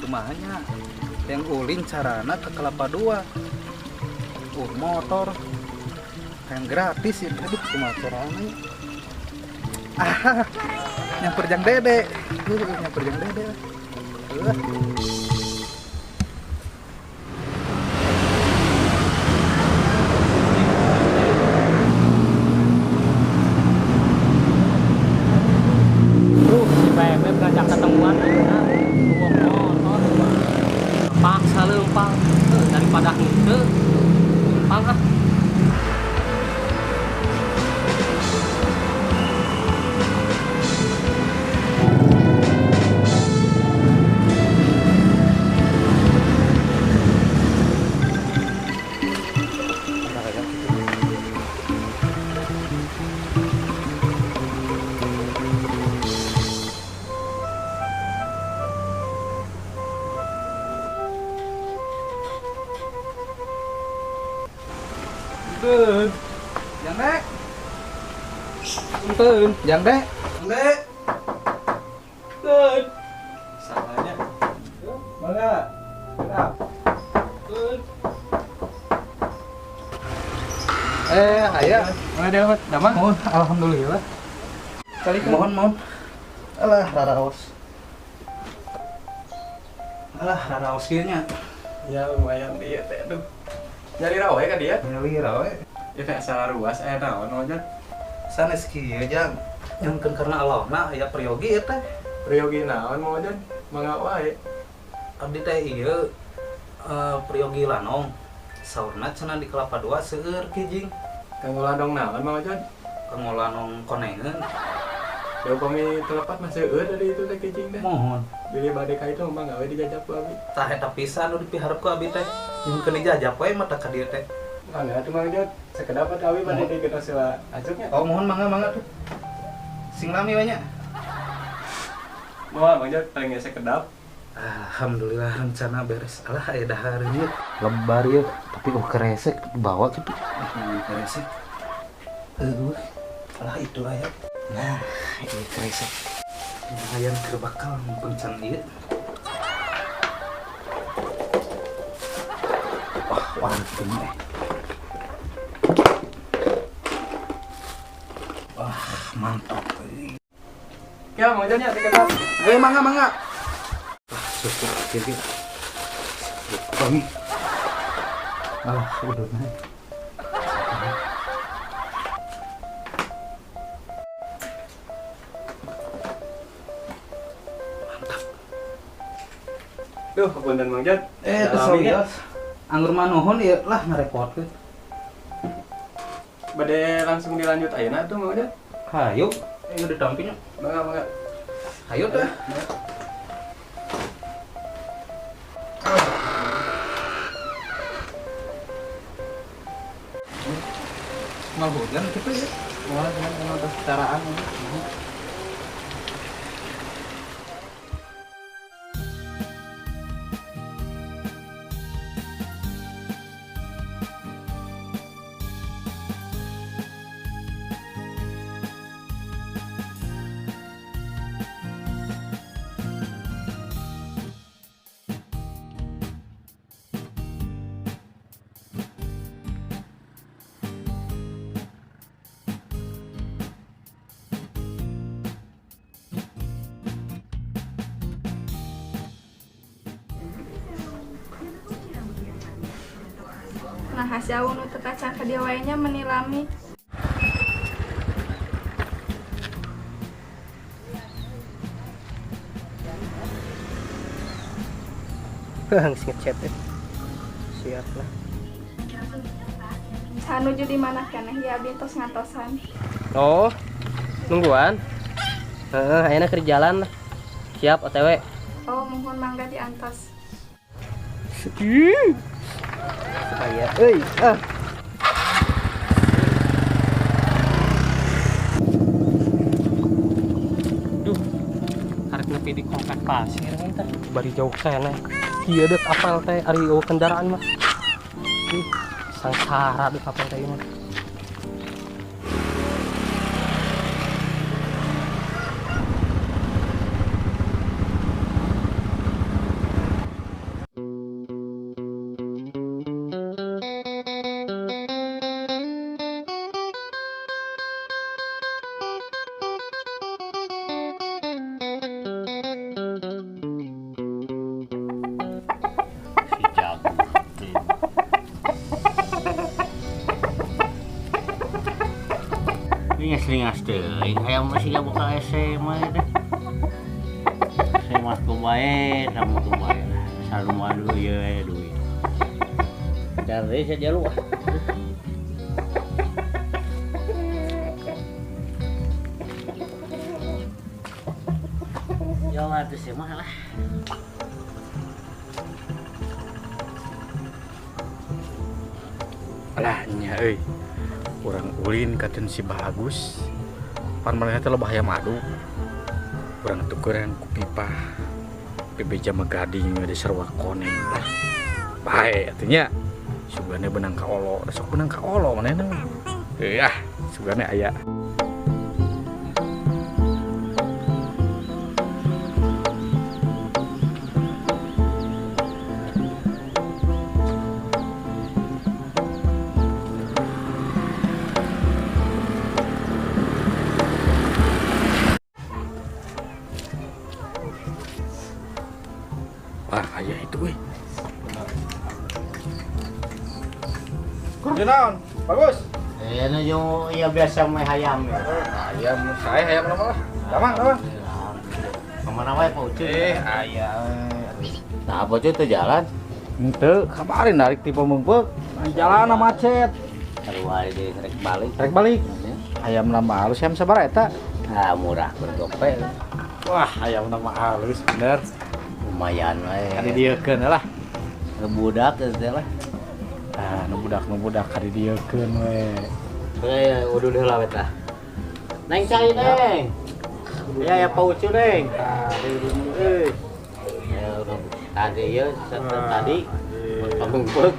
Rumahnya yang ulin carana ke Kelapa Dua motor yang gratis ya. Aduh cuma carana nyamper jang dede nyamper jang dede si BM ngajak ketemuan paksa lempang daripada itu lempang ah. Punten, jang dek. Punten, jang dek. Jang dek. Punten. Salahnya. Mangga. Gerak. Punten. Aya. Mana dia dapat? Damang? Mohon, alhamdulillah. Kali mohon. Alah, raraos. Alah, raraos kieu nya. Ya lumayan dia teh aduh. Nyari rawe kan dia? Nyali rawe. Ya teh asal ruas naon aja. Sanes kieu jang. Nyangkeun karena Allahna aya priyogi teh. Priyogi naon mau aja? Mangga wae. Abdi teh ieu priyogi lanong. Saurna cenah di Kelapa Dua seueur kijing. Kanggo ladong naon mau aja? Kanggo lanong konengeun. Ya upami telepat masih seueur dari itu teh kijing teh. Mohon. Beli bade ka itu mah gawe dijajab ku abi. Tah eta pisan nu dipiharep ku abi teh. Jeung keun dijajab we mah teh ka dieu teh. Mangga atuh mangga sekedap abi bade di kita sila acuknya. Oh mohon mangga tuh. Sing lami we nya. Moal mangga paling ge sekedap. Alhamdulillah rencana beres. Alah aya dahar ieu. Lebar ieu, tapi keresek bawa kitu. Keresek. Alah itu aya. Nah, ini keresek. Lumayan kerbakal pencan ieu. Wah, ini. Wah, mantap. Ya mau aja nya sekedap. Mangga. Wah, syukur kiri. Kami. Alah, udah naik. Duh, kepunten Mang Jat. Kesel anggur manohon ya lah ngarepotkeun. Bade langsung dilanjut ayeuna tuh Mang Jat. Hayu, udah ditampilnya. Mangga. Hayu teh. Mal hujan gitu ya. Moal dengan caraan. Nah, hasil unu teu kacang ka dieu wae nya menilami. Hang ngechat deh. Siap lah. Sanuju di mana keneh ya abi tos ngatosan. Oh, nungguan. Ayeuna keur jalan. Siap OTW. Oh, mohon mangga diantos. Aya euy. Duh. Arek nepi di komplek pasir teh. Bari jauh kana. Kieu deuk apal teh ari eueuh kendaraan mah. Sangsara deuk apal teh mah. Ngas teuing hayang masih gak buka SMA deh. SMA kumae sama kumae. Sarua dulu ya duit. Cari saja lu. Jalan tuh SMA lah. Alah nya euy. Urang ulin katen si bagus. Pan maneh teh lebah aya madu. Urang tukeran ku pipa. Bebeja mah gading di sarua koneng lah. Bae atunya. Sugane benang ka olo, sok benang ka olo manehna. Yah, sugane aya. Wah, aya itu weh. Kunaon? Bagus. Nu yung iya biasa may hayam ya. Ayam saya hayam nama lah. Damang. Kemana wae Pak Ucuy? Aya. Nah, Pak Ucuy tuh jalan. Henteu, kabarin narik ti Pamengpeuk. Jalan macet. Sarua di rek balik. Rek balik. Ayam nama halus ayam sabaraha eta? Ah, murah bergope. Wah, ayam nama halus bener. Lumayan wae. Kadi dieukeun lah. Budak teh lah. Ah, nu budak kadi dieukeun we. Udah heula we tah. Neng cai neng. Ya Pak Ucuy neng. Tadi ya tadi Pamengpeuk.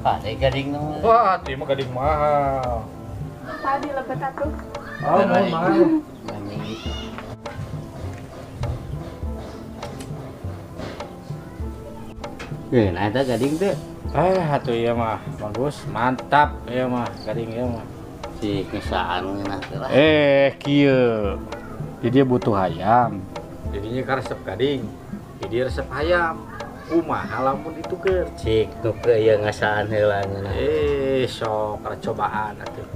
Pak, gading nu. Wah, ieu mah gading mahal. Tadi lebet atuh. Oh, mahal. Nah, eta gading teh Atuh ieu mah bagus, mantap ieu mah gading ieu mah. si kesaan ngeunah teh lah. Kieu. Jadi dia butuh ayam. Jadinya ka resep gading. Jadi resep ayam. Kumaha lamun ditukeun? Cik nu ke ieu ngasaan heula ngeunah. Sok cobaan atuh.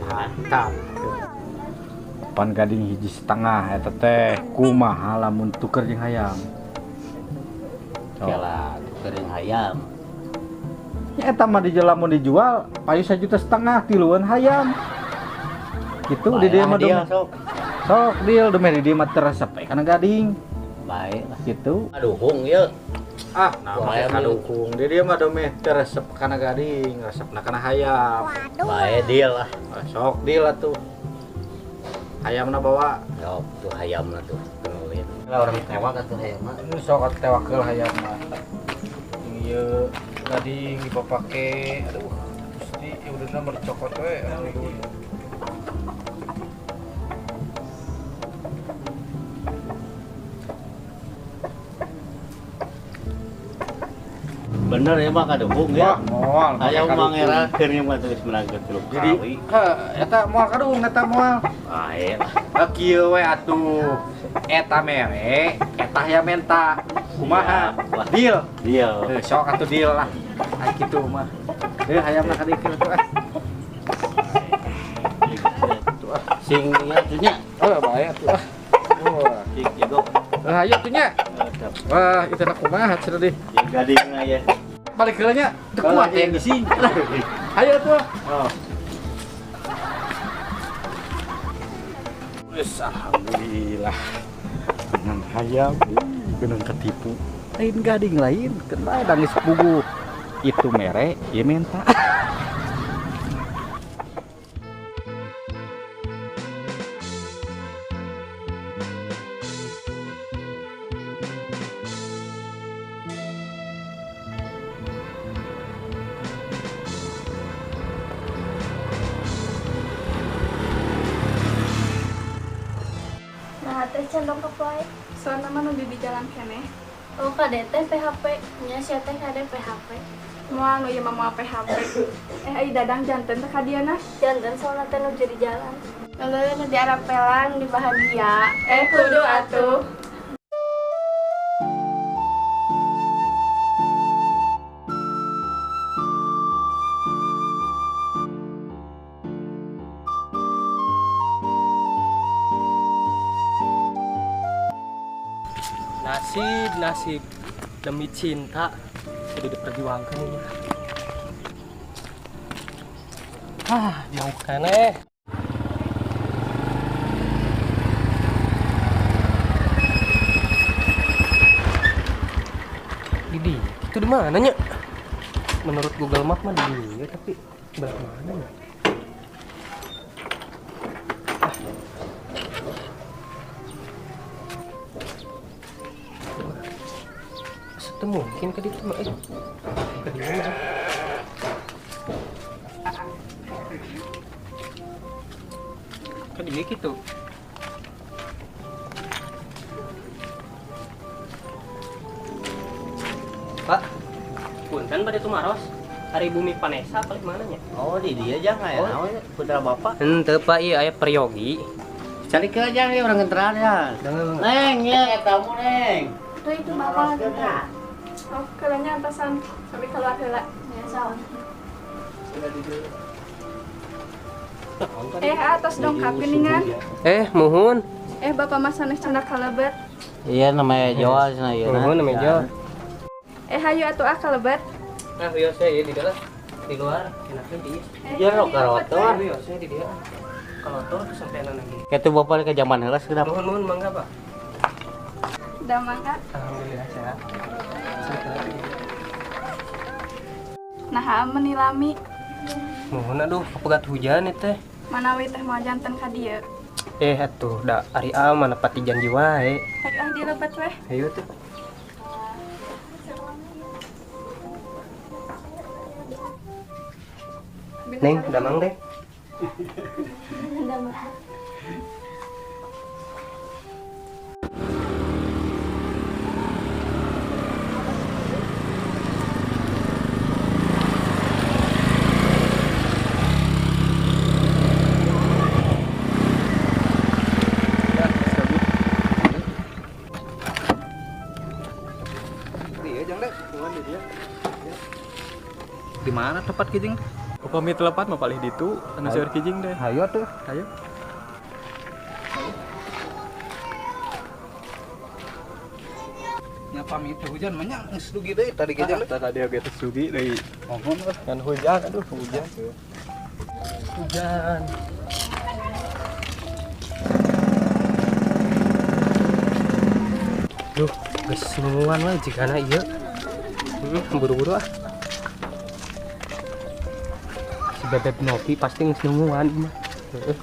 Mantap. Pan gading hiji setengah eta teh kumaha lamun tuker jeung hayam. Kela kering hayam. Ya eta mah lamun dijual payu 1,5 juta tiluan hayam. Gitu di dieu mah sok. Sok deal deui di dieu mah teresep kana gading. Bae lah. Gitu. Aduhung ieu. Nama kadukung. Di dieu mah domeh teresep kana gading, resepna kana hayam. Bae deal lah. Sok deal atuh. Hayamna bawa. Sok tuh hayamna tuh kenulin. Lah orang tewak atuh hayam mah. Ini sok tewakeul hayamna. Ieu gading dipake. Aduh. Gusti, udah mercokot we. Bener ya mah kadung ya. Moal. Hayam mangerakeun ieu mah geus menangkeun 3 Jadi, kali. eta moal kadung eta moal. Bae lah. Kieu we atuh. Eta mere, eta hayam menta. Kumaha? Wah. Deal. Deal. Sok atuh deal lah. Ai kitu mah. Hayamna kadikil tuh. Sing ieu atuh nya. Bae atuh. Sing jago. Nah, ayo tuh nya. Wah, itu nak kumaha cenah deh. Yang gading aja. Balik heula nya. Teu kuat yang isi. Ayo tuh. Oh. Wes alhamdulillah. Dengan hayam, geunang ketipu. Lain gading lain, kena nangis pugu. Itu mere, ieu menta. Nah, teh condong ke poe. Soalnya mah nu bibi jalan keneh. Oh, KDT PHP nya sia teh kade PHP. Moal nu ieu mah moal PHP. Ai dadang janten teh ka dieu nah. Janten soalna teh nu jadi jalan. Lalu nu diarapelan di bahagia. Kudu atuh. Nasib demi cinta sudah diperjuangkan ini. Jauh keneh. Didi, itu di mana nya? Menurut Google Map mah di dia, tapi belah mana nya? Itu mungkin ke ditu mah ke dia mah. Ke dia gitu. Pak, punten pada itu maros. Hari Bumi Vanessa paling mana nya? Oh, di dia jangan ya. Oh. Naon putra bapak. Henteu Pak, ieu aya Priyogi. Cari ke aja nih orang ngenteran ya. Neng, ya tamu neng. Tuh itu bapak lagi Kak. Oh, kelenya antasan sampai keluar heula. Ya, saon. Atos dongkap geningan. Muhun. Bapak mas sanes cendak kalebet. Iya namanya Jawa sana ya. Muhun namanya Jawa. Hayu atuh kalebet. Nah, biasa ya di dalam, di luar, enaknya di. Jeruk karotor. Biasa di dia. Kalau tuh kesampean lagi. Ketu bapak ke zaman heula kenapa? Muhun mangga Pak. Udah mangga. Alhamdulillah sehat. Nah, menilami Muhun aduh, pegat hujan teh. manawi teh mau janten ka dieu. Atuh, da ari mana pati janji wae. Hayu dilebet weh. Ayo tuh. Neng, damang deh. Di mana tempat kijing? Upami telepat mah palih ditu, anu seueur kijing deh. Ayo tuh. Ayo. Nya pamit hujan mah nya geus dugi deui tadi kijing. Tadi oge teh sugi deui. Mohon lah. Kan hujan, aduh hujan. Hujan. Duh, geus nungguan we jigana ieu. Buru-buru ah. Si Bebek Novi pasti geus nungguan mah. Heeh.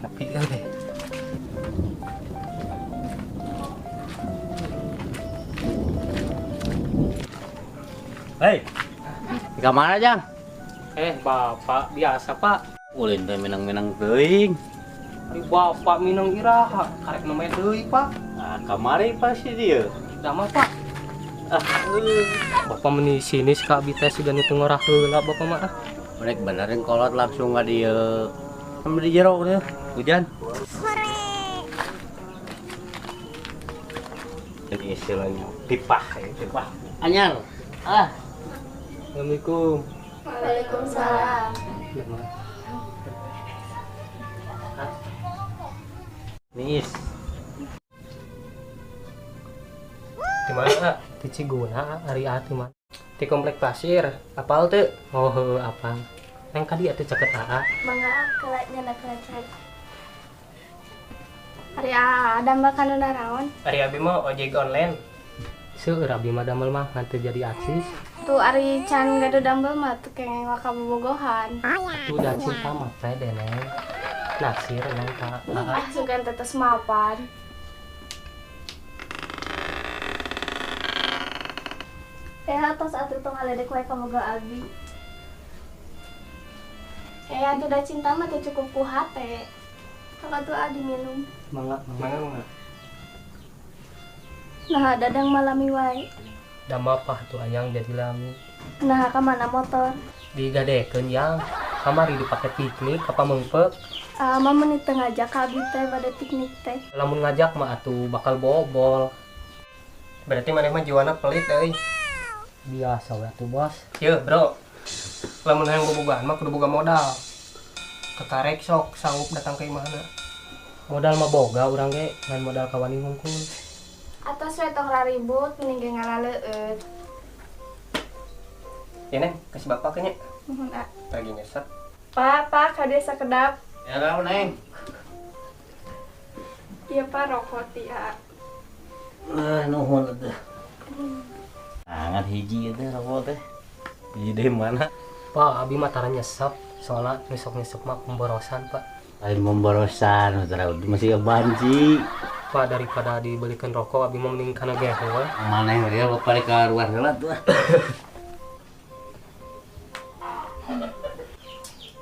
Tapi deh. Hei. Di kamar aja. Bapak biasa Pak. Ulin teh menang-menang teuing. Ari Bapak minang iraha, karek namanya deui Pak. Nah, kamari pasti dia. Dama Pak. Bapak meni sini ka abi teh sudah nu ngorah heula Bapak mah. Mereka benerin kolot langsung ka dia. Sampai di jero dia. Hujan. Jadi istilahnya pipah ya, pipah. Anyar. Assalamualaikum. Waalaikumsalam. Nis. Di mana? Di Ciguna, hari ati mah. Di komplek pasir. Apal tuh? Oh, apa? Yang kadi atuh caket AA. Mangga kelaknya nak kelak. Hari ada makan naraon. Hari abi mah ojek online. Seueur abi mah damel mah nganti jadi aksis. Tuh ari can gado dambel mah tuh kengeng waka bobogohan. Tuh dan cinta mah teh deneng. Naksir nang ka AA. Ah sugan tetes mapan. Atos atuh tong aledek wae ka boga abi. Atuh da cinta mah teh cukup ku hate. Kakak tuh adi minum. Mangga. Nah dadang malami wae. Dama apa tuh ayang jadi lami. Nah ka mana motor? Digadekeun yang kamari dipake piknik apa mengpek. Mama menit ngajak ka abi teh pada piknik teh. Lamun ngajak mah atuh bakal bobol. Berarti maneh mah jiwana pelit euy. Biasa we atuh bos. Yeuh bro. Lamun hayang bobogohan mah kudu boga modal. Kekarek sok sanggup datang ke mana. Modal mah boga urang ge ngan modal kawani hungkul. Atas we tong raribut mending ge ngalaleut. Ya neng, kasih bapak nya. Nuhun a. Lagi nyesek. Pak, ka desa kedap. Ya naon neng? Iya Pak, rokok ti A. Nuhun atuh. Sangat hiji teh rokok teh. Hiji deh mana? Pak, abi mah tara nyesek. Soalnya nyesek-nyesek mah pemborosan pak. Lain memborosan, masih banci. Pak daripada dibelikan rokok, abi mau mending kana gehe. Mana yang dia bapak ke luar heula tuh.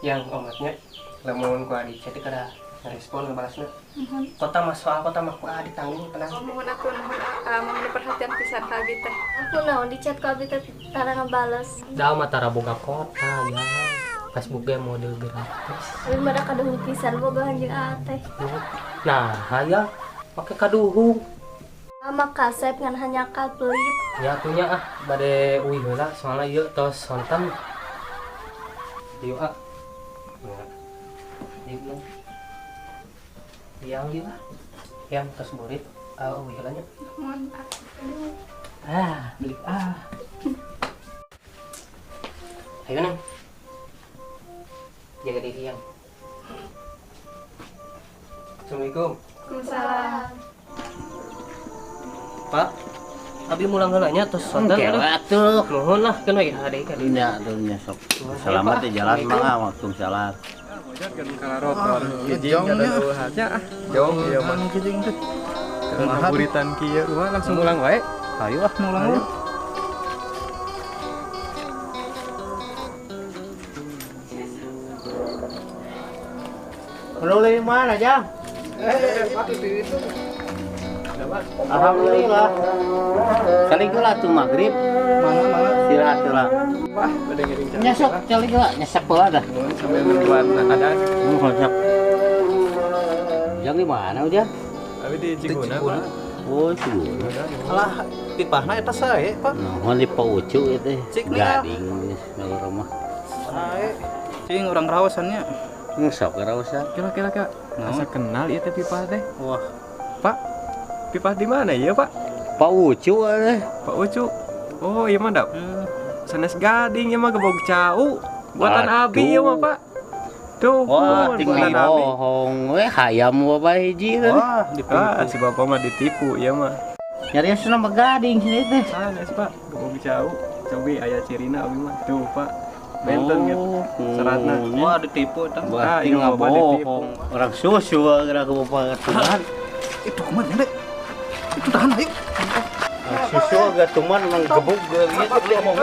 Yang omatnya, lamun ku adi jadi kada respon ngebalasna. Kota mah soal kota mah ku adi tanggung tenang. Mohon aku mohon perhatian pisan ka abi teh. Aku naon di chat ku abi teh tara ngabales. Da mah tara boga kota ya. Facebook ge mode gratis. Abi mah da kaduhung pisan boga anjing a teh. Nah, hayang pakai kaduhung. Ama kasep ngan hanya pelit. Ya atunya bade uih heula soalnya ieu tos sonten. Ieu Nah. Ieu. Yang ieu yang tos burit uih heula nya. Mohon Beli Ayo nang. Jaga diri yang. Assalamualaikum. Waalaikumsalam. Pak, abi mulang heulanya tos sonten Oke, atuh. Nuhun lah kan we hade ka dieu. Nya tuh nya sok. Selamat ya jalan mah Waalaikumsalam. Kalarotor kijing kada duhatnya jauh ieu mah kijing teh. Ngaburitan kieu langsung ulang wae. Hayu mulang wae. Lu lagi mana, Jang? Itu. Alhamdulillah. Kali gula tuh maghrib. Mana Istirahat lah. wah bade ngiring cara. Nyesok kali gula, nyesek pula dah. Sambil membuat ada Nyesek. Jang di mana udah? tapi di Ciguna Pak. Oh, Ciguna. Alah tipahna eta sae Pak. Nuhun di Paucu itu. Cik nih, Gading dari rumah. Sae. Cing orang rawasannya. Nyesok rausan. Kira-kira asa kenal ieu teh pipah teh. Wah, Pak. Pipah di mana ya, Pak? Paucu deh. Pak Ucu. Oh, iya mah dap. Sanes gading ya mah gebog cau. Buatan Waduh. abi ya mah, Pak. Tuh, Wah, buatan tinggi abi. bohong. Hayam bapak hiji teh. Wah, si bapak mah ditipu ya mah. Nyari nama gading sini teh. Sanes, Pak. Gebog cau. Cobi aya cirina abi mah. Tuh, Pak. Benten gitu. Seratna. Wah, ditipu tah. Wah, ini tinggal bapak ditipu. bohong. Orang susu gerak ke bapak tuman. Itu kemana, Dek? Itu tahan ayo. Susu agak tuman menggebuk gitu dia mau